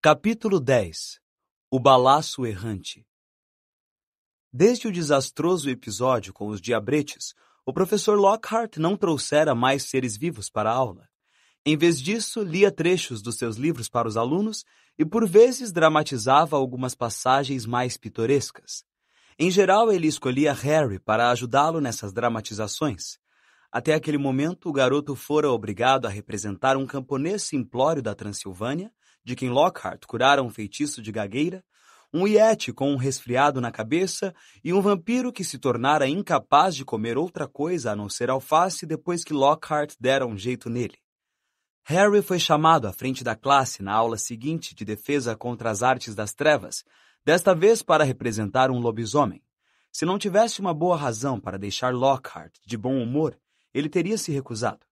Capítulo 10. O balaço errante. Desde o desastroso episódio com os diabretes, o professor Lockhart não trouxera mais seres vivos para a aula. Em vez disso, lia trechos dos seus livros para os alunos e, por vezes, dramatizava algumas passagens mais pitorescas. Em geral, ele escolhia Harry para ajudá-lo nessas dramatizações. Até aquele momento, o garoto fora obrigado a representar um camponês simplório da Transilvânia, de quem Lockhart curara um feitiço de gagueira, um yeti com um resfriado na cabeça e um vampiro que se tornara incapaz de comer outra coisa a não ser alface depois que Lockhart dera um jeito nele. Harry foi chamado à frente da classe na aula seguinte de defesa contra as artes das trevas, desta vez para representar um lobisomem. Se não tivesse uma boa razão para deixar Lockhart de bom humor, ele teria se recusado.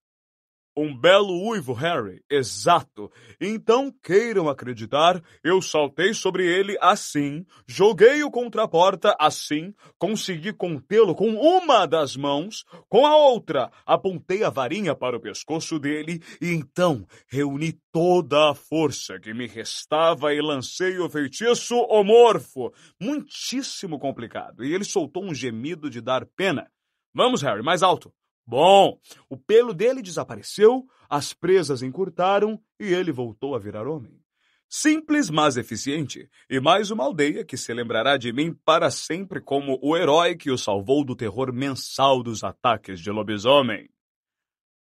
Um belo uivo, Harry, exato. Então, queiram acreditar, eu saltei sobre ele assim, joguei-o contra a porta assim, consegui contê-lo com uma das mãos, com a outra apontei a varinha para o pescoço dele e então reuni toda a força que me restava e lancei o feitiço homorfo. Muitíssimo complicado, e ele soltou um gemido de dar pena. Vamos, Harry, mais alto. Bom, o pelo dele desapareceu, as presas encurtaram e ele voltou a virar homem. Simples, mas eficiente, e mais uma aldeia que se lembrará de mim para sempre como o herói que o salvou do terror mensal dos ataques de lobisomem.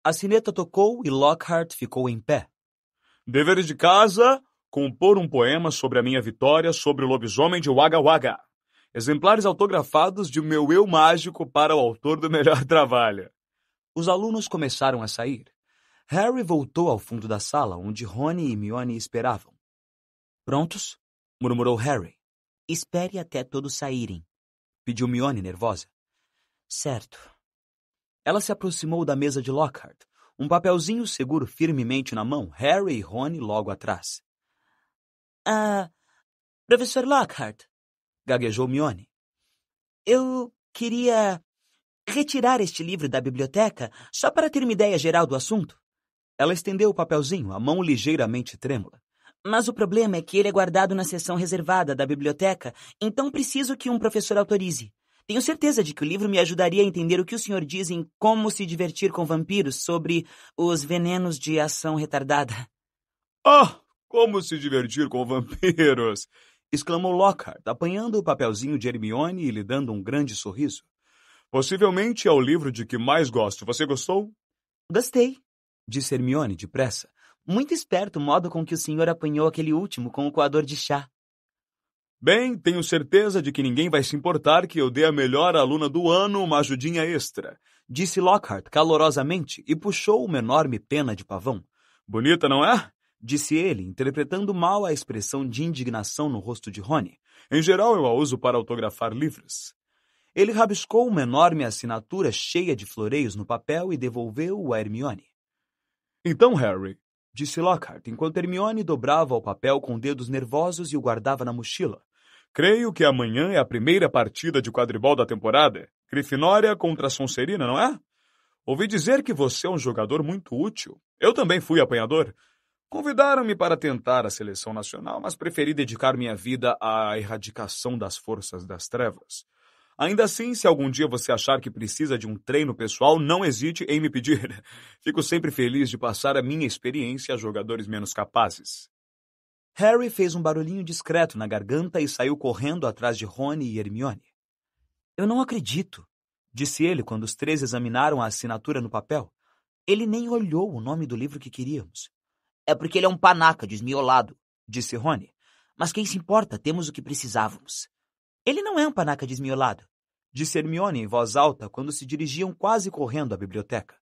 A sineta tocou e Lockhart ficou em pé. Deveres de casa, compor um poema sobre a minha vitória sobre o lobisomem de Wagga Wagga. Exemplares autografados de meu eu mágico para o autor do melhor trabalho. Os alunos começaram a sair. Harry voltou ao fundo da sala, onde Rony e Hermione esperavam. Prontos? Murmurou Harry. Espere até todos saírem, Pediu Hermione, nervosa. Certo. Ela se aproximou da mesa de Lockhart, um papelzinho seguro firmemente na mão, Harry e Rony logo atrás. Professor Lockhart, Gaguejou Hermione. eu queria retirar este livro da biblioteca só para ter uma ideia geral do assunto. Ela estendeu o papelzinho, a mão ligeiramente trêmula. Mas o problema é que ele é guardado na seção reservada da biblioteca, então preciso que um professor autorize. Tenho certeza de que o livro me ajudaria a entender o que o senhor diz em Como se divertir com vampiros sobre os venenos de ação retardada. Como se divertir com vampiros! Exclamou Lockhart, apanhando o papelzinho de Hermione e lhe dando um grande sorriso. Possivelmente é o livro de que mais gosto. Você gostou? Gostei, disse Hermione depressa. Muito esperto o modo com que o senhor apanhou aquele último com o coador de chá. Bem, tenho certeza de que ninguém vai se importar que eu dê a melhor aluna do ano uma ajudinha extra, disse Lockhart calorosamente e puxou uma enorme pena de pavão. Bonita, não é? Disse ele, interpretando mal a expressão de indignação no rosto de Rony. Em geral, eu a uso para autografar livros. Ele rabiscou uma enorme assinatura cheia de floreios no papel e devolveu-o a Hermione. Então, Harry, disse Lockhart, enquanto Hermione dobrava o papel com dedos nervosos e o guardava na mochila. Creio que amanhã é a primeira partida de quadribol da temporada. Grifinória contra Sonserina, não é? Ouvi dizer que você é um jogador muito útil. Eu também fui apanhador. Convidaram-me para tentar a seleção nacional, mas preferi dedicar minha vida à erradicação das forças das trevas. Ainda assim, se algum dia você achar que precisa de um treino pessoal, não hesite em me pedir. Fico sempre feliz de passar a minha experiência a jogadores menos capazes. Harry fez um barulhinho discreto na garganta e saiu correndo atrás de Rony e Hermione. Eu não acredito, disse ele quando os três examinaram a assinatura no papel. Ele nem olhou o nome do livro que queríamos. É porque ele é um panaca desmiolado, disse Rony. Mas quem se importa, temos o que precisávamos. Ele não é um panaca desmiolado, disse Hermione em voz alta quando se dirigiam quase correndo à biblioteca.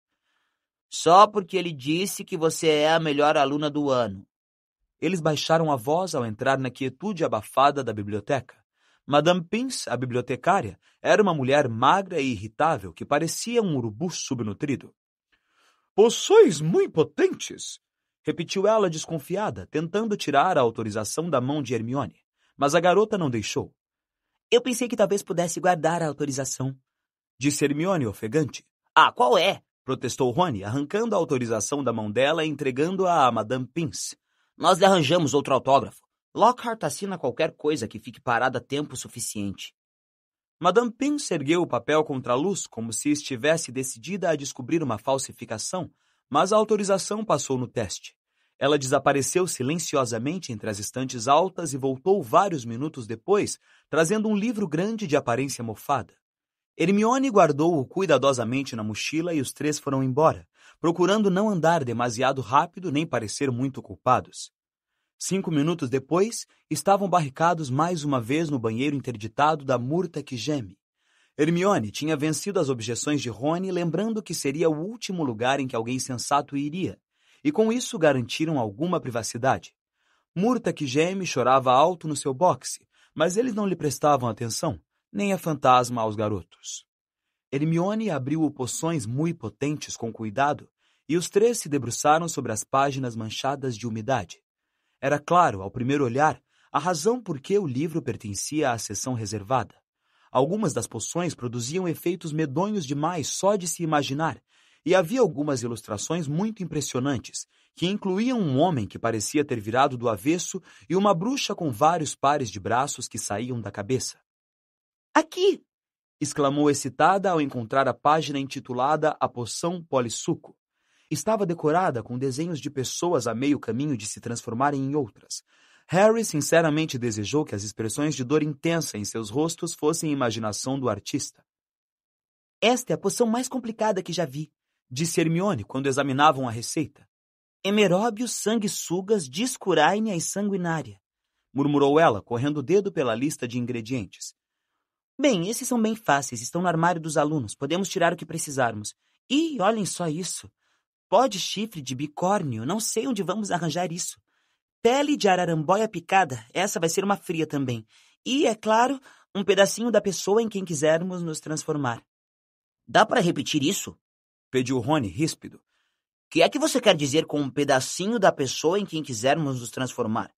Só porque ele disse que você é a melhor aluna do ano. Eles baixaram a voz ao entrar na quietude abafada da biblioteca. Madame Pince, a bibliotecária, era uma mulher magra e irritável que parecia um urubu subnutrido. Poções muito potentes, repetiu ela desconfiada, tentando tirar a autorização da mão de Hermione. Mas a garota não deixou. Eu pensei que talvez pudesse guardar a autorização, disse Hermione ofegante. Qual é? protestou Rony, arrancando a autorização da mão dela e entregando-a a Madame Pince. Nós lhe arranjamos outro autógrafo. Lockhart assina qualquer coisa que fique parada tempo suficiente. Madame Pince ergueu o papel contra a luz como se estivesse decidida a descobrir uma falsificação, mas a autorização passou no teste. Ela desapareceu silenciosamente entre as estantes altas e voltou vários minutos depois, trazendo um livro grande de aparência mofada. Hermione guardou-o cuidadosamente na mochila e os três foram embora, procurando não andar demasiado rápido nem parecer muito culpados. 5 minutos depois, estavam barricados mais uma vez no banheiro interditado da Murta que Geme. Hermione tinha vencido as objeções de Rony, lembrando que seria o último lugar em que alguém sensato iria, e com isso garantiram alguma privacidade. Murta que Geme chorava alto no seu boxe, mas eles não lhe prestavam atenção, nem a fantasma aos garotos. Hermione abriu poções muito potentes com cuidado, e os três se debruçaram sobre as páginas manchadas de umidade. Era claro, ao primeiro olhar, a razão por que o livro pertencia à seção reservada. Algumas das poções produziam efeitos medonhos demais só de se imaginar, e havia algumas ilustrações muito impressionantes, que incluíam um homem que parecia ter virado do avesso e uma bruxa com vários pares de braços que saíam da cabeça. Aqui! Exclamou excitada ao encontrar a página intitulada A Poção Polissuco. Estava decorada com desenhos de pessoas a meio caminho de se transformarem em outras. Harry sinceramente desejou que as expressões de dor intensa em seus rostos fossem imaginação do artista. Esta é a poção mais complicada que já vi, disse Hermione quando examinavam a receita. Emeróbio, sanguessugas, discurainia e sanguinária, murmurou ela, correndo o dedo pela lista de ingredientes. Bem, esses são bem fáceis, estão no armário dos alunos, podemos tirar o que precisarmos. E olhem só isso. Pó de chifre de bicórnio, não sei onde vamos arranjar isso. Pele de araramboia picada, essa vai ser uma fria também. E, é claro, um pedacinho da pessoa em quem quisermos nos transformar. Dá para repetir isso? Pediu Rony, ríspido. Que é que você quer dizer com um pedacinho da pessoa em quem quisermos nos transformar?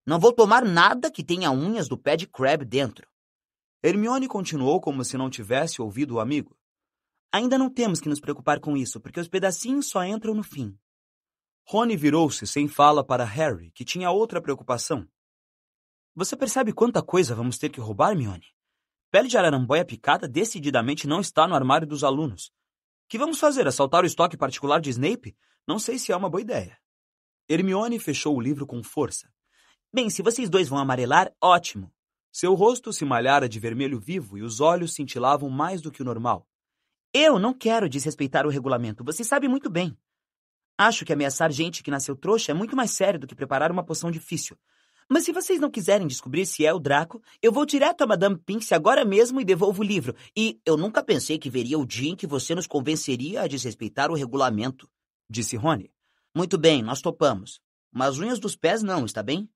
Não vou tomar nada que tenha unhas do pé de Crabbe dentro. Hermione continuou como se não tivesse ouvido o amigo. Ainda não temos que nos preocupar com isso, porque os pedacinhos só entram no fim. Rony virou-se sem fala para Harry, que tinha outra preocupação. Você percebe quanta coisa vamos ter que roubar, Hermione? Pele de araramboia picada decididamente não está no armário dos alunos. Que vamos fazer, assaltar o estoque particular de Snape? Não sei se é uma boa ideia. Hermione fechou o livro com força. Bem, se vocês dois vão amarelar, ótimo. Seu rosto se malhara de vermelho vivo e os olhos cintilavam mais do que o normal. Eu não quero desrespeitar o regulamento, você sabe muito bem. Acho que ameaçar gente que nasceu trouxa é muito mais sério do que preparar uma poção difícil. Mas se vocês não quiserem descobrir se é o Draco, eu vou direto a Madame Pince agora mesmo e devolvo o livro. E eu nunca pensei que veria o dia em que você nos convenceria a desrespeitar o regulamento, disse Rony. Muito bem, nós topamos. Mas unhas dos pés não, está bem?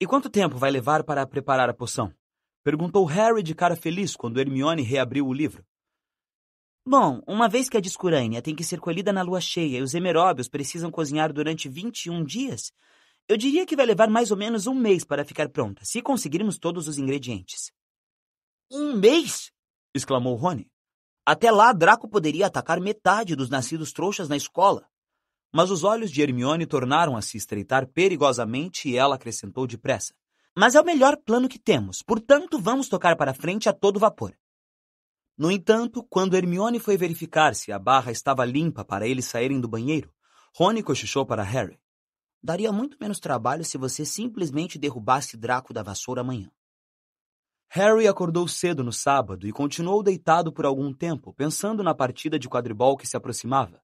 E quanto tempo vai levar para preparar a poção? Perguntou Harry de cara feliz quando Hermione reabriu o livro. Bom, uma vez que a discurânia tem que ser colhida na lua cheia e os emeróbios precisam cozinhar durante 21 dias, eu diria que vai levar mais ou menos 1 mês para ficar pronta, se conseguirmos todos os ingredientes. 1 mês? Exclamou Rony. Até lá, Draco poderia atacar metade dos nascidos trouxas na escola. Mas os olhos de Hermione tornaram a se estreitar perigosamente e ela acrescentou depressa. Mas é o melhor plano que temos, portanto vamos tocar para frente a todo vapor. No entanto, quando Hermione foi verificar se a barra estava limpa para eles saírem do banheiro, Rony cochichou para Harry. Daria muito menos trabalho se você simplesmente derrubasse Draco da vassoura amanhã. Harry acordou cedo no sábado e continuou deitado por algum tempo, pensando na partida de quadribol que se aproximava.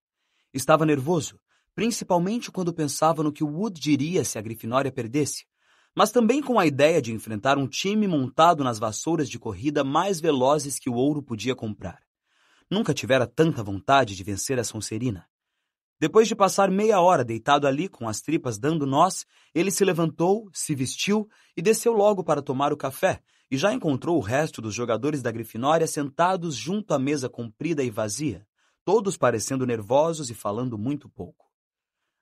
Estava nervoso, principalmente quando pensava no que o Wood diria se a Grifinória perdesse, mas também com a ideia de enfrentar um time montado nas vassouras de corrida mais velozes que o ouro podia comprar. Nunca tivera tanta vontade de vencer a Sonserina. Depois de passar meia hora deitado ali com as tripas dando nós, ele se levantou, se vestiu e desceu logo para tomar o café, e já encontrou o resto dos jogadores da Grifinória sentados junto à mesa comprida e vazia, todos parecendo nervosos e falando muito pouco.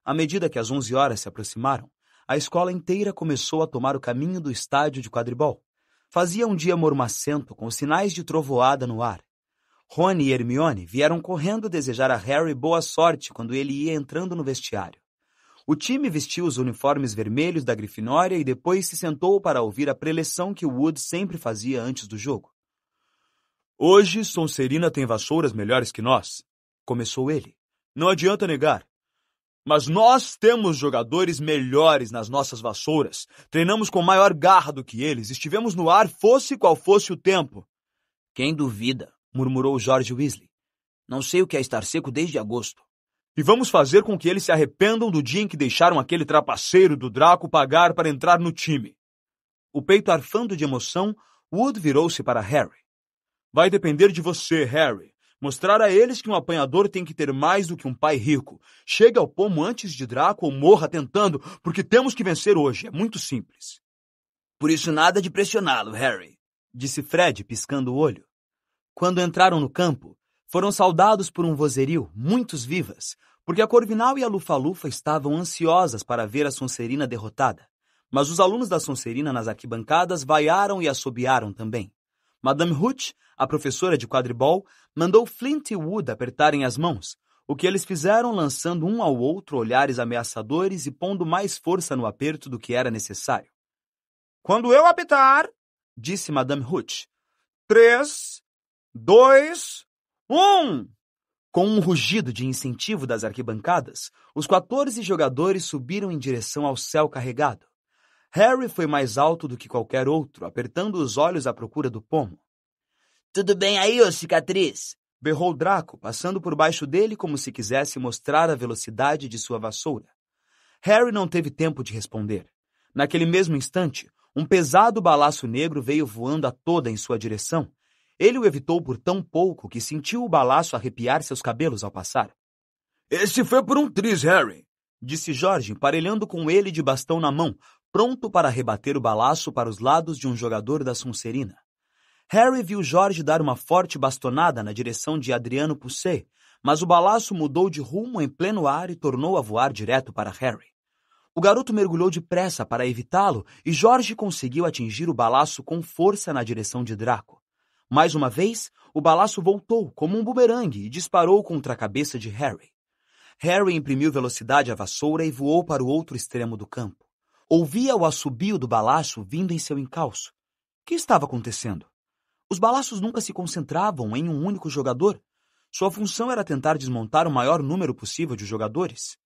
À medida que as 11 horas se aproximaram, a escola inteira começou a tomar o caminho do estádio de quadribol. Fazia um dia mormacento, com sinais de trovoada no ar. Rony e Hermione vieram correndo desejar a Harry boa sorte quando ele ia entrando no vestiário. O time vestiu os uniformes vermelhos da Grifinória e depois se sentou para ouvir a preleção que Wood sempre fazia antes do jogo. Hoje, Sonserina tem vassouras melhores que nós, começou ele. Não adianta negar. Mas nós temos jogadores melhores nas nossas vassouras. Treinamos com maior garra do que eles. Estivemos no ar, fosse qual fosse o tempo. Quem duvida, murmurou George Weasley. Não sei o que é estar seco desde agosto. E vamos fazer com que eles se arrependam do dia em que deixaram aquele trapaceiro do Draco pagar para entrar no time. O peito arfando de emoção, Wood virou-se para Harry. Vai depender de você, Harry. Mostrar a eles que um apanhador tem que ter mais do que um pai rico. Chegue ao pomo antes de Draco ou morra tentando, porque temos que vencer hoje. É muito simples. Por isso nada de pressioná-lo, Harry, disse Fred, piscando o olho. Quando entraram no campo, foram saudados por um vozerio, muitos vivas, porque a Corvinal e a Lufa-Lufa estavam ansiosas para ver a Sonserina derrotada. Mas os alunos da Sonserina nas arquibancadas vaiaram e assobiaram também. Madame Hooch, a professora de quadribol, mandou Flint e Wood apertarem as mãos, o que eles fizeram lançando um ao outro olhares ameaçadores e pondo mais força no aperto do que era necessário. Quando eu apitar, disse Madame Hooch, 3, 2, 1... Com um rugido de incentivo das arquibancadas, os 14 jogadores subiram em direção ao céu carregado. Harry foi mais alto do que qualquer outro, apertando os olhos à procura do pomo. Tudo bem aí, ô cicatriz? Berrou Draco, passando por baixo dele como se quisesse mostrar a velocidade de sua vassoura. Harry não teve tempo de responder. Naquele mesmo instante, um pesado balaço negro veio voando a toda em sua direção. Ele o evitou por tão pouco que sentiu o balaço arrepiar seus cabelos ao passar. Esse foi por um triz, Harry, disse Jorge, emparelhando com ele de bastão na mão, pronto para rebater o balaço para os lados de um jogador da Sonserina. Harry viu Jorge dar uma forte bastonada na direção de Adriano Pusset, mas o balaço mudou de rumo em pleno ar e tornou a voar direto para Harry. O garoto mergulhou depressa para evitá-lo e Jorge conseguiu atingir o balaço com força na direção de Draco. Mais uma vez, o balaço voltou como um bumerangue e disparou contra a cabeça de Harry. Harry imprimiu velocidade à vassoura e voou para o outro extremo do campo. Ouvia o assobio do balaço vindo em seu encalço. O que estava acontecendo? Os balaços nunca se concentravam em um único jogador. Sua função era tentar desmontar o maior número possível de jogadores.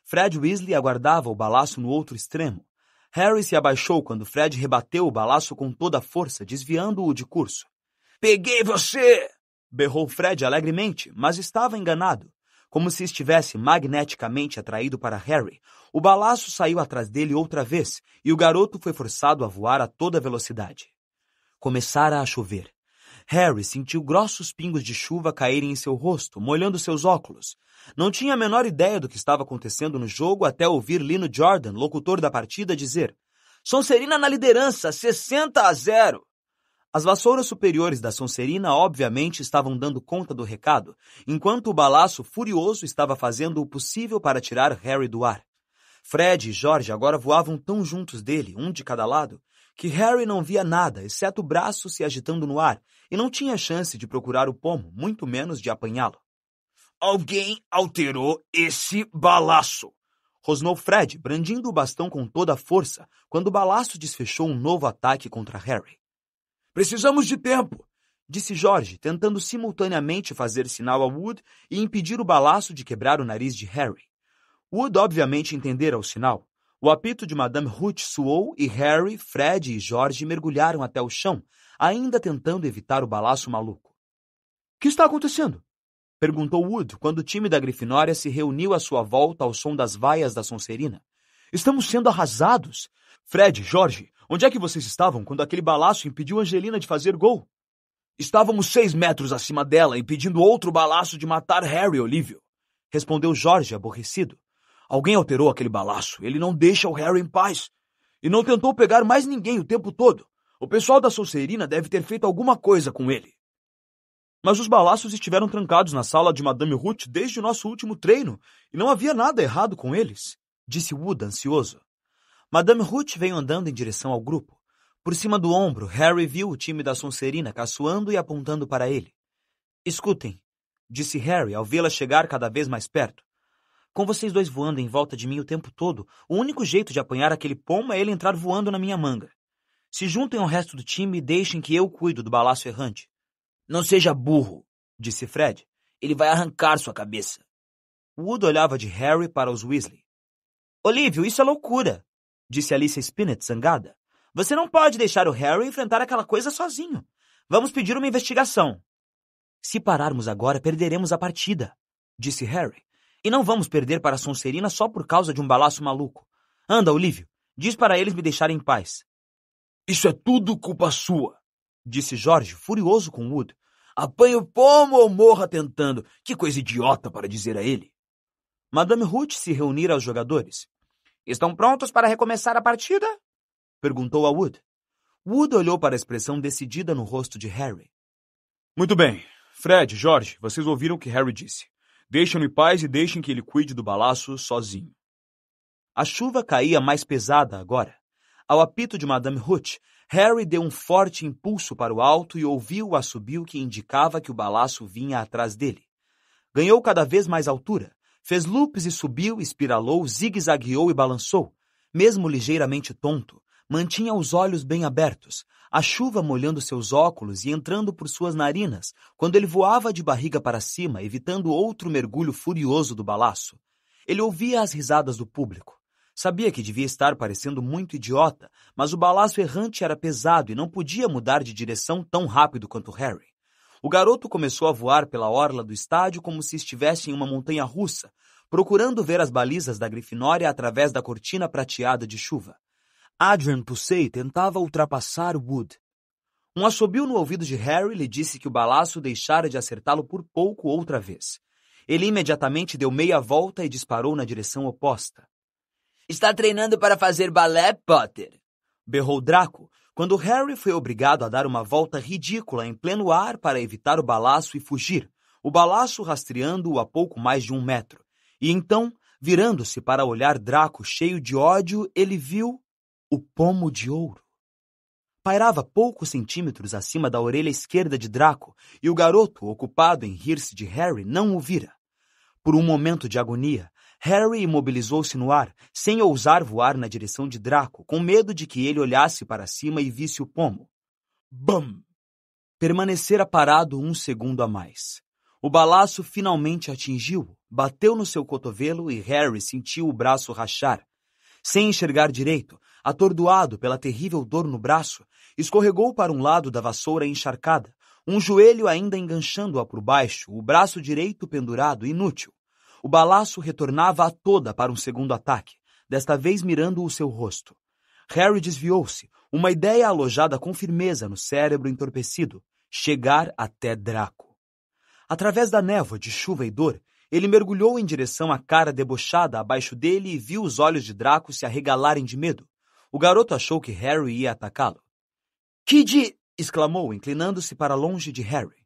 Fred Weasley aguardava o balaço no outro extremo. Harry se abaixou quando Fred rebateu o balaço com toda a força, desviando-o de curso. Peguei você! Berrou Fred alegremente, mas estava enganado. Como se estivesse magneticamente atraído para Harry, o balaço saiu atrás dele outra vez e o garoto foi forçado a voar a toda velocidade. Começara a chover. Harry sentiu grossos pingos de chuva caírem em seu rosto, molhando seus óculos. Não tinha a menor ideia do que estava acontecendo no jogo até ouvir Lino Jordan, locutor da partida, dizer: Sonserina na liderança, 60-0. As vassouras superiores da Sonserina obviamente estavam dando conta do recado, enquanto o balaço furioso estava fazendo o possível para tirar Harry do ar. Fred e George agora voavam tão juntos dele, um de cada lado, que Harry não via nada, exceto o braço se agitando no ar, e não tinha chance de procurar o pomo, muito menos de apanhá-lo. Alguém alterou esse balaço, rosnou Fred, brandindo o bastão com toda a força, quando o balaço desfechou um novo ataque contra Harry. Precisamos de tempo, disse George, tentando simultaneamente fazer sinal a Wood e impedir o balaço de quebrar o nariz de Harry. Wood obviamente entendera o sinal. O apito de Madame Hooch soou e Harry, Fred e George mergulharam até o chão, ainda tentando evitar o balaço maluco. O que está acontecendo? Perguntou Wood quando o time da Grifinória se reuniu à sua volta ao som das vaias da Sonserina. Estamos sendo arrasados. Fred, George, onde é que vocês estavam quando aquele balaço impediu Angelina de fazer gol? Estávamos 6 metros acima dela, impedindo outro balaço de matar Harry, Olívio, respondeu George, aborrecido. Alguém alterou aquele balaço. Ele não deixa o Harry em paz. E não tentou pegar mais ninguém o tempo todo. O pessoal da Sonserina deve ter feito alguma coisa com ele. Mas os balaços estiveram trancados na sala de Madame Hooch desde o nosso último treino, e não havia nada errado com eles, disse Wood, ansioso. Madame Hooch veio andando em direção ao grupo. Por cima do ombro, Harry viu o time da Sonserina caçoando e apontando para ele. Escutem, disse Harry ao vê-la chegar cada vez mais perto. Com vocês dois voando em volta de mim o tempo todo, o único jeito de apanhar aquele pomo é ele entrar voando na minha manga. Se juntem ao resto do time e deixem que eu cuido do balaço errante. Não seja burro, disse Fred. Ele vai arrancar sua cabeça. Wood olhava de Harry para os Weasley. Olívio, isso é loucura, disse Alicia Spinnet zangada. Você não pode deixar o Harry enfrentar aquela coisa sozinho. Vamos pedir uma investigação. Se pararmos agora, perderemos a partida, disse Harry. E não vamos perder para a Sonserina só por causa de um balaço maluco. Anda, Olívio, diz para eles me deixarem em paz. Isso é tudo culpa sua, disse George, furioso com Wood. Apanhe o pomo ou morra tentando. Que coisa idiota para dizer a ele. Madame Hooch se reunira aos jogadores. Estão prontos para recomeçar a partida? Perguntou a Wood. Wood olhou para a expressão decidida no rosto de Harry. Muito bem. Fred, George, vocês ouviram o que Harry disse. Deixem-no em paz e deixem que ele cuide do balaço sozinho. A chuva caía mais pesada agora. Ao apito de Madame Hooch, Harry deu um forte impulso para o alto e ouviu o assobio que indicava que o balaço vinha atrás dele. Ganhou cada vez mais altura, fez loops e subiu, espiralou, zigue-zagueou e balançou. Mesmo ligeiramente tonto, mantinha os olhos bem abertos, a chuva molhando seus óculos e entrando por suas narinas, quando ele voava de barriga para cima, evitando outro mergulho furioso do balaço. Ele ouvia as risadas do público. Sabia que devia estar parecendo muito idiota, mas o balaço errante era pesado e não podia mudar de direção tão rápido quanto Harry. O garoto começou a voar pela orla do estádio como se estivesse em uma montanha-russa, procurando ver as balizas da Grifinória através da cortina prateada de chuva. Adrian Pusey tentava ultrapassar Wood. Um assobio no ouvido de Harry lhe disse que o balaço deixara de acertá-lo por pouco outra vez. Ele imediatamente deu meia volta e disparou na direção oposta. Está treinando para fazer balé, Potter? Berrou Draco, quando Harry foi obrigado a dar uma volta ridícula em pleno ar para evitar o balaço e fugir, o balaço rastreando-o a pouco mais de 1 metro. E então, virando-se para olhar Draco cheio de ódio, ele viu o pomo de ouro. Pairava poucos centímetros acima da orelha esquerda de Draco, e o garoto, ocupado em rir-se de Harry, não o vira. Por um momento de agonia, Harry imobilizou-se no ar, sem ousar voar na direção de Draco, com medo de que ele olhasse para cima e visse o pomo. Bam! Permanecera parado 1 segundo a mais. O balaço finalmente atingiu-o, bateu no seu cotovelo e Harry sentiu o braço rachar. Sem enxergar direito, atordoado pela terrível dor no braço, escorregou para um lado da vassoura encharcada, um joelho ainda enganchando-a por baixo, o braço direito pendurado, inútil. O balaço retornava a toda para um segundo ataque, desta vez mirando o seu rosto. Harry desviou-se, uma ideia alojada com firmeza no cérebro entorpecido, chegar até Draco. Através da névoa de chuva e dor, ele mergulhou em direção à cara debochada abaixo dele e viu os olhos de Draco se arregalarem de medo. O garoto achou que Harry ia atacá-lo. "Kid!" exclamou, inclinando-se para longe de Harry.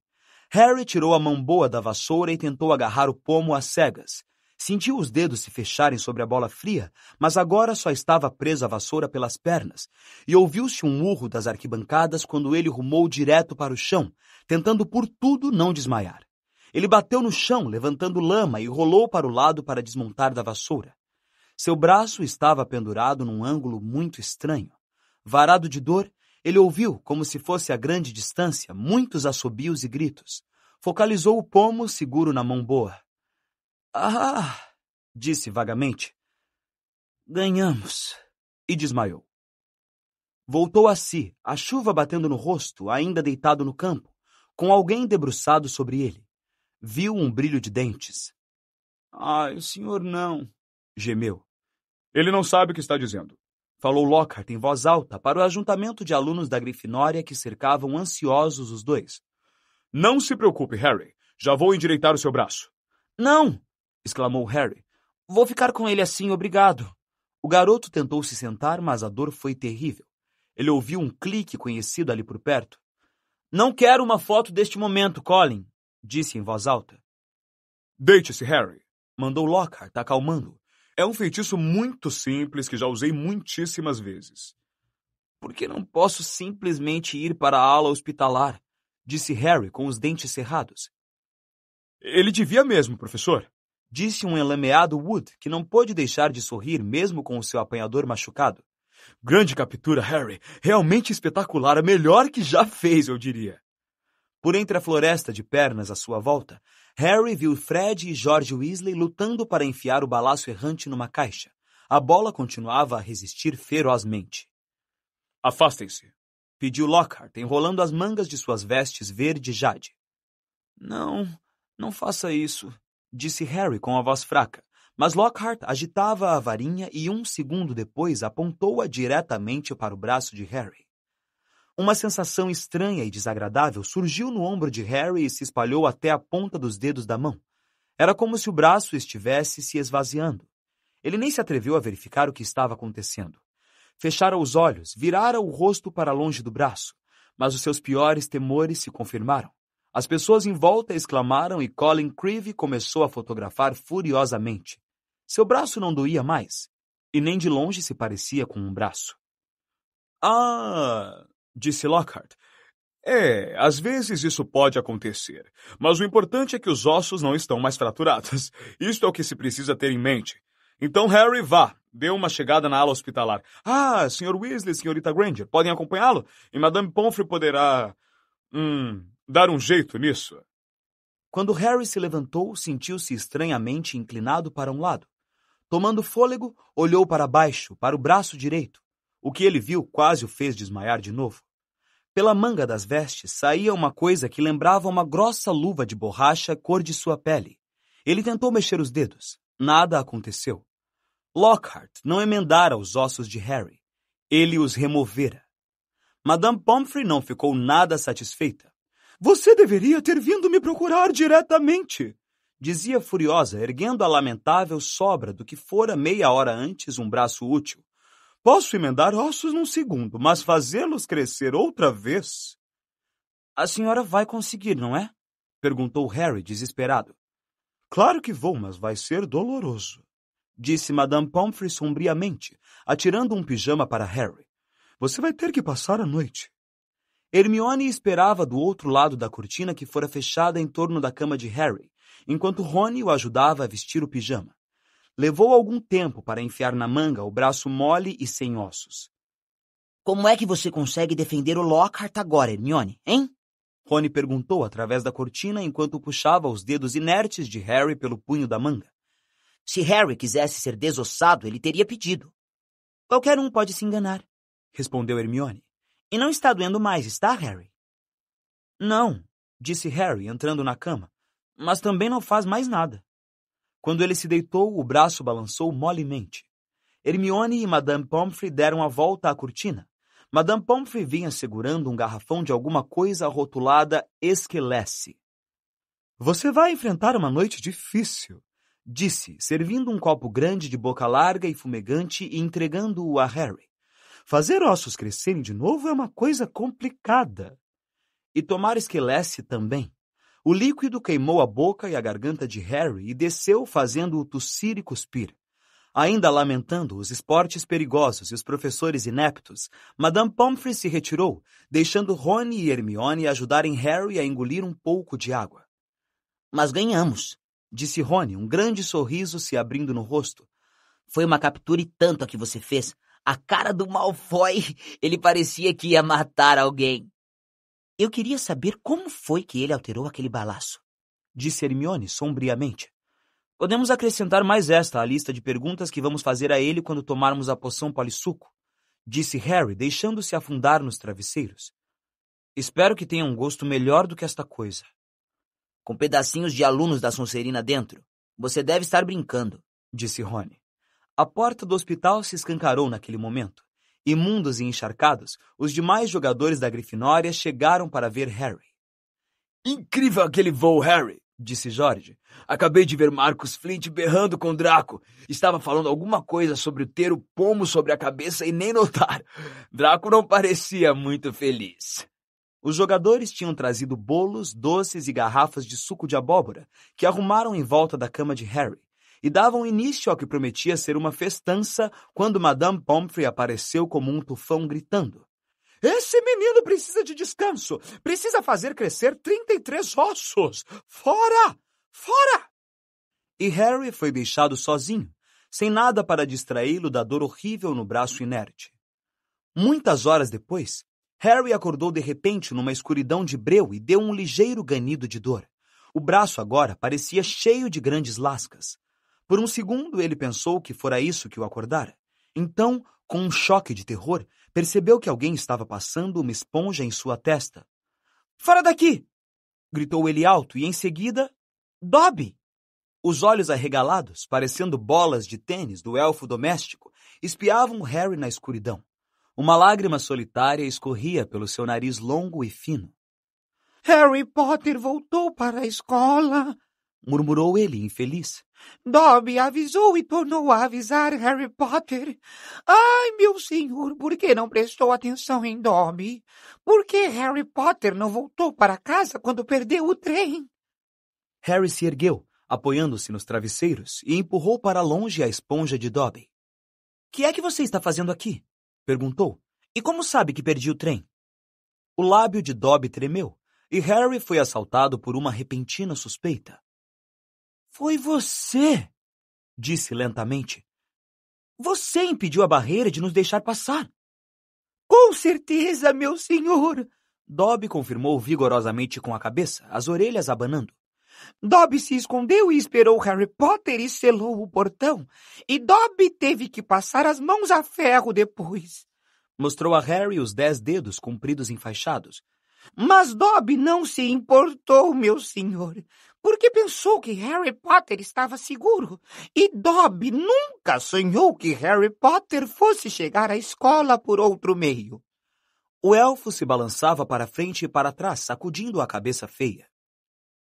Harry tirou a mão boa da vassoura e tentou agarrar o pomo às cegas. Sentiu os dedos se fecharem sobre a bola fria, mas agora só estava preso à vassoura pelas pernas, e ouviu-se um urro das arquibancadas quando ele rumou direto para o chão, tentando por tudo não desmaiar. Ele bateu no chão, levantando lama, e rolou para o lado para desmontar da vassoura. Seu braço estava pendurado num ângulo muito estranho. Varado de dor, ele ouviu, como se fosse a grande distância, muitos assobios e gritos. Focalizou o pomo seguro na mão boa. "Ah!" disse vagamente. "Ganhamos!" E desmaiou. Voltou a si, a chuva batendo no rosto, ainda deitado no campo, com alguém debruçado sobre ele. Viu um brilho de dentes. "Ai, o senhor não!" gemeu. "Ele não sabe o que está dizendo." Falou Lockhart em voz alta para o ajuntamento de alunos da Grifinória que cercavam ansiosos os dois. "Não se preocupe, Harry. Já vou endireitar o seu braço." "Não!" exclamou Harry. "Vou ficar com ele assim, obrigado." O garoto tentou se sentar, mas a dor foi terrível. Ele ouviu um clique conhecido ali por perto. "Não quero uma foto deste momento, Colin," disse em voz alta. "Deite-se, Harry", mandou Lockhart, acalmando-o. "É um feitiço muito simples que já usei muitíssimas vezes." "Por que não posso simplesmente ir para a ala hospitalar?" disse Harry com os dentes cerrados. "Ele devia mesmo, professor." disse um enlameado Wood, que não pôde deixar de sorrir mesmo com o seu apanhador machucado. Grande captura, Harry. Realmente espetacular, a melhor que já fez, eu diria. Por entre a floresta de pernas à sua volta, Harry viu Fred e George Weasley lutando para enfiar o balaço errante numa caixa. A bola continuava a resistir ferozmente. Afastem-se, pediu Lockhart, enrolando as mangas de suas vestes verde jade. Não faça isso, disse Harry com a voz fraca, mas Lockhart agitava a varinha e 1 segundo depois apontou-a diretamente para o braço de Harry. Uma sensação estranha e desagradável surgiu no ombro de Harry e se espalhou até a ponta dos dedos da mão. Era como se o braço estivesse se esvaziando. Ele nem se atreveu a verificar o que estava acontecendo. Fechara os olhos, virara o rosto para longe do braço, mas os seus piores temores se confirmaram. As pessoas em volta exclamaram e Colin Creevy começou a fotografar furiosamente. Seu braço não doía mais, e nem de longe se parecia com um braço. Disse Lockhart. Às vezes isso pode acontecer, mas o importante é que os ossos não estão mais fraturados. Isto é o que se precisa ter em mente. Então, Harry, vá. Dê uma chegada na ala hospitalar. Sr. Weasley, Srta. Granger, podem acompanhá-lo? E Madame Pomfrey poderá... dar um jeito nisso. Quando Harry se levantou, sentiu-se estranhamente inclinado para um lado. Tomando fôlego, olhou para baixo, para o braço direito. O que ele viu quase o fez desmaiar de novo. Pela manga das vestes saía uma coisa que lembrava uma grossa luva de borracha cor de sua pele. Ele tentou mexer os dedos. Nada aconteceu. Lockhart não emendara os ossos de Harry. Ele os removera. Madame Pomfrey não ficou nada satisfeita. Você deveria ter vindo me procurar diretamente, dizia furiosa, erguendo a lamentável sobra do que fora meia hora antes um braço útil. Posso emendar ossos num segundo, mas fazê-los crescer outra vez? A senhora vai conseguir, não é? Perguntou Harry, desesperado. Claro que vou, mas vai ser doloroso, disse Madame Pomfrey sombriamente, atirando um pijama para Harry. Você vai ter que passar a noite. Hermione esperava do outro lado da cortina que fora fechada em torno da cama de Harry, enquanto Rony o ajudava a vestir o pijama. Levou algum tempo para enfiar na manga o braço mole e sem ossos. Como é que você consegue defender o Lockhart agora, Hermione, hein? Rony perguntou através da cortina enquanto puxava os dedos inertes de Harry pelo punho da manga. Se Harry quisesse ser desossado, ele teria pedido. Qualquer um pode se enganar, respondeu Hermione. E não está doendo mais, está, Harry? Não, disse Harry, entrando na cama, mas também não faz mais nada. Quando ele se deitou, o braço balançou molemente. Hermione e Madame Pomfrey deram a volta à cortina. Madame Pomfrey vinha segurando um garrafão de alguma coisa rotulada Esquelece. Você vai enfrentar uma noite difícil, disse, servindo um copo grande de boca larga e fumegante e entregando-o a Harry. Fazer ossos crescerem de novo é uma coisa complicada. E tomar Esquelece também. O líquido queimou a boca e a garganta de Harry e desceu fazendo-o tossir e cuspir. Ainda lamentando os esportes perigosos e os professores ineptos, Madame Pomfrey se retirou, deixando Rony e Hermione ajudarem Harry a engolir um pouco de água. Mas ganhamos, disse Rony, um grande sorriso se abrindo no rosto. Foi uma captura e tanto a que você fez. A cara do Malfoy, ele parecia que ia matar alguém. Eu queria saber como foi que ele alterou aquele balaço, disse Hermione sombriamente. Podemos acrescentar mais esta à lista de perguntas que vamos fazer a ele quando tomarmos a poção polissuco, disse Harry, deixando-se afundar nos travesseiros. Espero que tenha um gosto melhor do que esta coisa. Com pedacinhos de alunos da Sonserina dentro. Você deve estar brincando, disse Rony. A porta do hospital se escancarou naquele momento. Imundos e encharcados, os demais jogadores da Grifinória chegaram para ver Harry. Incrível aquele voo, Harry, disse George. Acabei de ver Marcus Flint berrando com Draco. Estava falando alguma coisa sobre ter o pomo sobre a cabeça e nem notar. Draco não parecia muito feliz. Os jogadores tinham trazido bolos, doces e garrafas de suco de abóbora, que arrumaram em volta da cama de Harry, e davam início ao que prometia ser uma festança quando Madame Pomfrey apareceu como um tufão gritando. Esse menino precisa de descanso. Precisa fazer crescer 33 ossos. Fora! Fora! E Harry foi deixado sozinho, sem nada para distraí-lo da dor horrível no braço inerte. Muitas horas depois, Harry acordou de repente numa escuridão de breu e deu um ligeiro ganido de dor. O braço agora parecia cheio de grandes lascas. Por um segundo ele pensou que fora isso que o acordara. Então, com um choque de terror, percebeu que alguém estava passando uma esponja em sua testa. "Fora daqui!" gritou ele alto e, em seguida, Dobby! Os olhos arregalados, parecendo bolas de tênis do elfo doméstico, espiavam Harry na escuridão. Uma lágrima solitária escorria pelo seu nariz longo e fino. Harry Potter voltou para a escola, murmurou ele, infeliz. Dobby avisou e tornou a avisar Harry Potter. Ai, meu senhor, por que não prestou atenção em Dobby? Por que Harry Potter não voltou para casa quando perdeu o trem? Harry se ergueu, apoiando-se nos travesseiros, e empurrou para longe a esponja de Dobby. Que é que você está fazendo aqui? Perguntou. E como sabe que perdi o trem? O lábio de Dobby tremeu, e Harry foi assaltado por uma repentina suspeita. Foi você, disse lentamente. Você impediu a barreira de nos deixar passar. Com certeza, meu senhor, Dobby confirmou vigorosamente com a cabeça, as orelhas abanando. Dobby se escondeu e esperou Harry Potter e selou o portão. E Dobby teve que passar as mãos a ferro depois. Mostrou a Harry os 10 dedos compridos enfaixados. Mas Dobby não se importou, meu senhor, porque pensou que Harry Potter estava seguro. E Dobby nunca sonhou que Harry Potter fosse chegar à escola por outro meio. O elfo se balançava para frente e para trás, sacudindo a cabeça feia.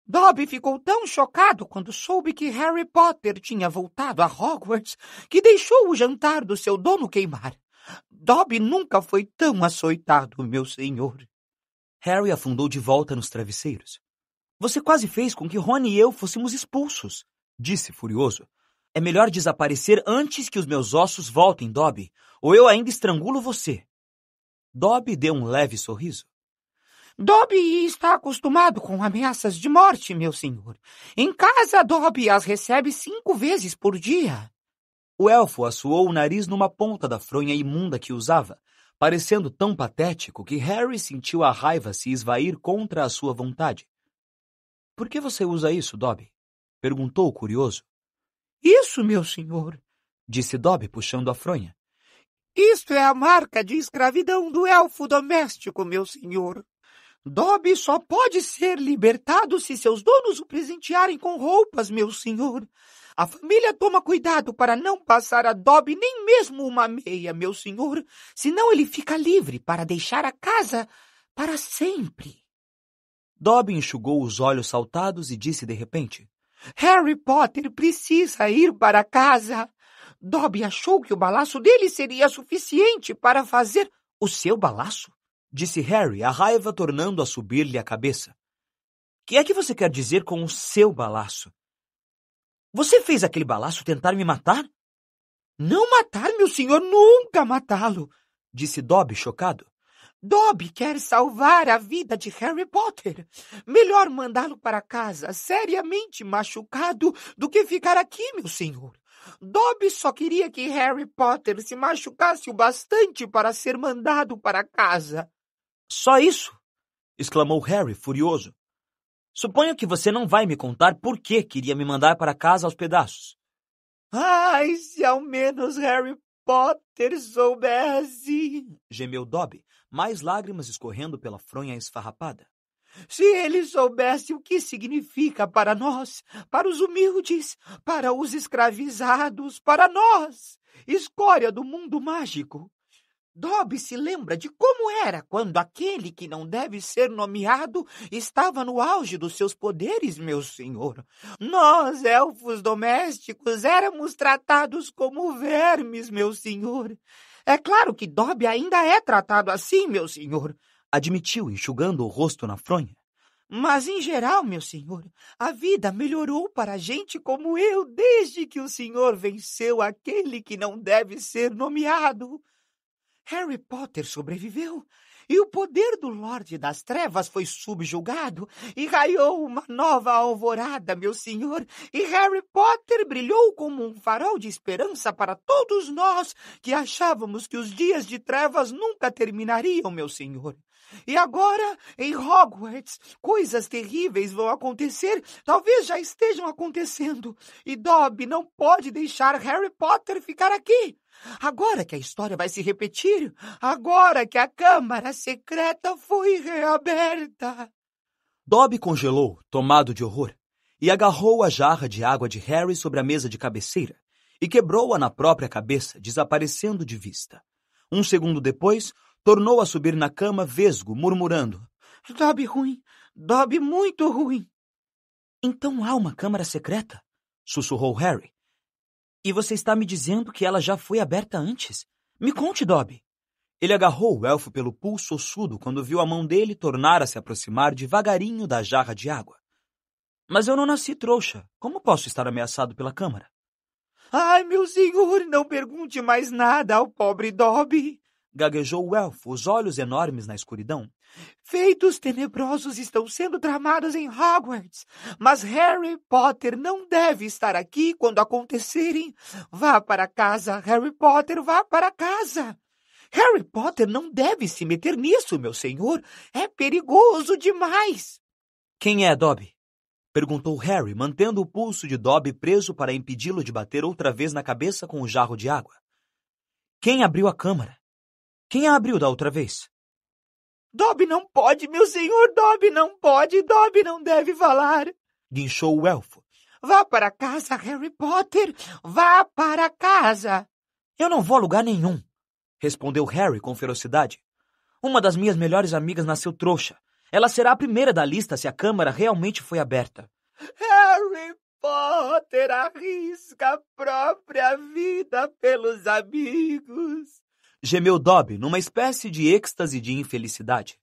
Dobby ficou tão chocado quando soube que Harry Potter tinha voltado a Hogwarts que deixou o jantar do seu dono queimar. Dobby nunca foi tão açoitado, meu senhor. Harry afundou de volta nos travesseiros. Você quase fez com que Rony e eu fôssemos expulsos, disse furioso. É melhor desaparecer antes que os meus ossos voltem, Dobby, ou eu ainda estrangulo você. Dobby deu um leve sorriso. Dobby está acostumado com ameaças de morte, meu senhor. Em casa, Dobby as recebe 5 vezes por dia. O elfo assoou o nariz numa ponta da fronha imunda que usava, parecendo tão patético que Harry sentiu a raiva se esvair contra a sua vontade. Por que você usa isso, Dobby? Perguntou curioso. Isso, meu senhor, disse Dobby puxando a fronha. Isto é a marca de escravidão do elfo doméstico, meu senhor. Dobby só pode ser libertado se seus donos o presentearem com roupas, meu senhor. A família toma cuidado para não passar a Dobby nem mesmo uma meia, meu senhor, senão ele fica livre para deixar a casa para sempre. Dobby enxugou os olhos saltados e disse de repente. Harry Potter precisa ir para casa. Dobby achou que o balaço dele seria suficiente para fazer o seu balaço? Disse Harry, a raiva tornando a subir-lhe a cabeça. Que é que você quer dizer com o seu balaço? Você fez aquele balaço tentar me matar? Não matar, meu senhor, nunca matá-lo, disse Dobby chocado. Dobby quer salvar a vida de Harry Potter. Melhor mandá-lo para casa seriamente machucado do que ficar aqui, meu senhor. Dobby só queria que Harry Potter se machucasse o bastante para ser mandado para casa. Só isso? Exclamou Harry, furioso. Suponho que você não vai me contar por que queria me mandar para casa aos pedaços. Ai, se ao menos Harry Potter soubesse, gemeu Dobby, mais lágrimas escorrendo pela fronha esfarrapada. Se ele soubesse o que significa para nós, para os humildes, para os escravizados, para nós, escória do mundo mágico. Dobby se lembra de como era quando aquele que não deve ser nomeado estava no auge dos seus poderes, meu senhor. Nós, elfos domésticos, éramos tratados como vermes, meu senhor. É claro que Dobby ainda é tratado assim, meu senhor, admitiu, enxugando o rosto na fronha. Mas, em geral, meu senhor, a vida melhorou para gente como eu desde que o senhor venceu aquele que não deve ser nomeado. Harry Potter sobreviveu, e o poder do Lorde das Trevas foi subjugado, e raiou uma nova alvorada, meu senhor, e Harry Potter brilhou como um farol de esperança para todos nós que achávamos que os dias de trevas nunca terminariam, meu senhor. E agora, em Hogwarts, coisas terríveis vão acontecer, talvez já estejam acontecendo, e Dobby não pode deixar Harry Potter ficar aqui. Agora que a história vai se repetir, agora que a Câmara Secreta foi reaberta. Dobby congelou, tomado de horror, e agarrou a jarra de água de Harry sobre a mesa de cabeceira e quebrou-a na própria cabeça, desaparecendo de vista. Um segundo depois, tornou a subir na cama vesgo, murmurando: Dobby ruim, Dobby muito ruim. Então há uma câmara secreta? Sussurrou Harry. E você está me dizendo que ela já foi aberta antes? Me conte, Dobby. Ele agarrou o elfo pelo pulso ossudo quando viu a mão dele tornar a se aproximar devagarinho da jarra de água. Mas eu não nasci trouxa. Como posso estar ameaçado pela câmara? Ai, meu senhor, não pergunte mais nada ao pobre Dobby. Gaguejou o elfo, os olhos enormes na escuridão. Feitos tenebrosos estão sendo tramados em Hogwarts, mas Harry Potter não deve estar aqui quando acontecerem. Vá para casa, Harry Potter, vá para casa. Harry Potter não deve se meter nisso, meu senhor. É perigoso demais. Quem é Dobby? Perguntou Harry, mantendo o pulso de Dobby preso para impedi-lo de bater outra vez na cabeça com o jarro de água. Quem abriu a câmara? Quem a abriu da outra vez? Dobby não pode, meu senhor, Dobby não pode, Dobby não deve falar. Guinchou o elfo. Vá para casa, Harry Potter, vá para casa. Eu não vou a lugar nenhum, respondeu Harry com ferocidade. Uma das minhas melhores amigas nasceu trouxa. Ela será a primeira da lista se a câmara realmente foi aberta. Harry Potter arrisca a própria vida pelos amigos. Gemeu Dobby numa espécie de êxtase de infelicidade.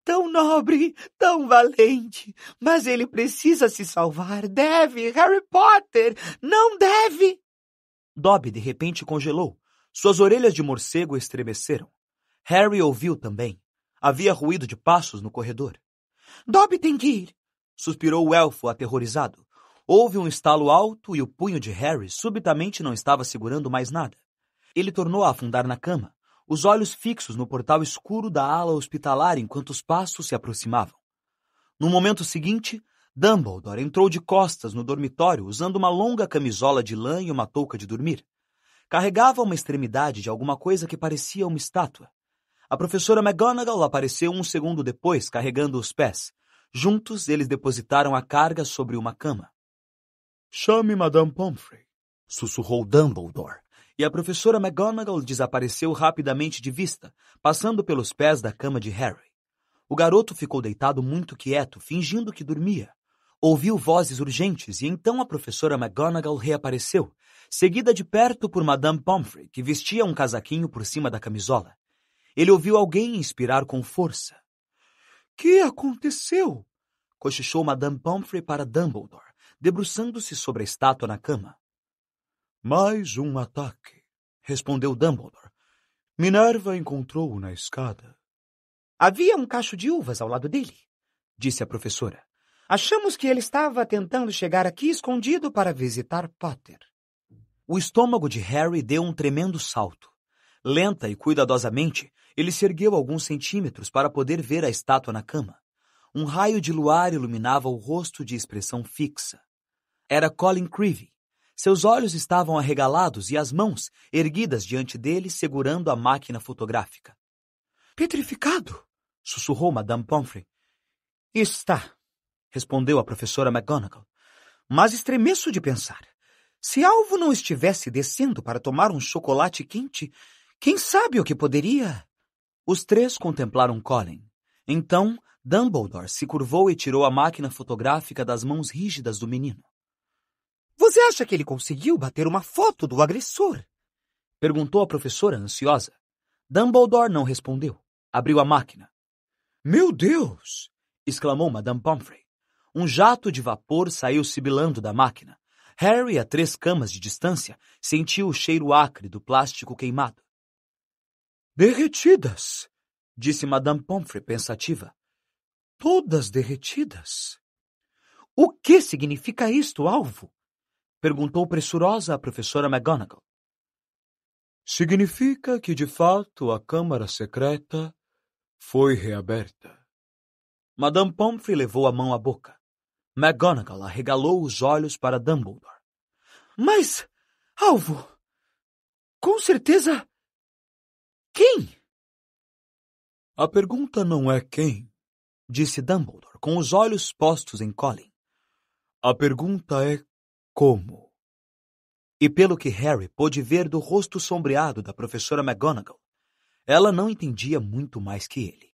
Tão nobre, tão valente, mas ele precisa se salvar. Deve, Harry Potter, não deve. Dobby de repente congelou. Suas orelhas de morcego estremeceram. Harry ouviu também. Havia ruído de passos no corredor. Dobby tem que ir, suspirou o elfo aterrorizado. Houve um estalo alto e o punho de Harry subitamente não estava segurando mais nada. Ele tornou a afundar na cama, os olhos fixos no portal escuro da ala hospitalar enquanto os passos se aproximavam. No momento seguinte, Dumbledore entrou de costas no dormitório usando uma longa camisola de lã e uma touca de dormir. Carregava uma extremidade de alguma coisa que parecia uma estátua. A professora McGonagall apareceu um segundo depois, carregando os pés. Juntos, eles depositaram a carga sobre uma cama. Chame Madame Pomfrey, sussurrou Dumbledore. E a professora McGonagall desapareceu rapidamente de vista, passando pelos pés da cama de Harry. O garoto ficou deitado muito quieto, fingindo que dormia. Ouviu vozes urgentes e então a professora McGonagall reapareceu, seguida de perto por Madame Pomfrey, que vestia um casaquinho por cima da camisola. Ele ouviu alguém inspirar com força. — Que aconteceu? Cochichou Madame Pomfrey para Dumbledore, debruçando-se sobre a estátua na cama. Mais um ataque, respondeu Dumbledore. Minerva encontrou-o na escada. Havia um cacho de uvas ao lado dele, disse a professora. Achamos que ele estava tentando chegar aqui escondido para visitar Potter. O estômago de Harry deu um tremendo salto. Lenta e cuidadosamente, ele se ergueu alguns centímetros para poder ver a estátua na cama. Um raio de luar iluminava o rosto de expressão fixa. Era Colin Creevey. Seus olhos estavam arregalados e as mãos, erguidas diante dele, segurando a máquina fotográfica. — Petrificado! Sussurrou Madame Pomfrey. — Está, respondeu a professora McGonagall. Mas estremeço de pensar. Se Alvo não estivesse descendo para tomar um chocolate quente, quem sabe o que poderia... Os três contemplaram Colin. Então, Dumbledore se curvou e tirou a máquina fotográfica das mãos rígidas do menino. — Você acha que ele conseguiu bater uma foto do agressor? Perguntou a professora ansiosa. Dumbledore não respondeu. Abriu a máquina. — Meu Deus! Exclamou Madame Pomfrey. Um jato de vapor saiu sibilando da máquina. Harry, a 3 camas de distância, sentiu o cheiro acre do plástico queimado. Derretidas, disse Madame Pomfrey pensativa. Todas derretidas. O que significa isto, alvo? Perguntou pressurosa a professora McGonagall. Significa que, de fato, a câmara secreta foi reaberta. Madame Pomfrey levou a mão à boca. McGonagall arregalou os olhos para Dumbledore. Mas, alvo, com certeza, quem? A pergunta não é quem, disse Dumbledore, com os olhos postos em Colin. A pergunta é como. E pelo que Harry pôde ver do rosto sombreado da professora McGonagall, ela não entendia muito mais que ele.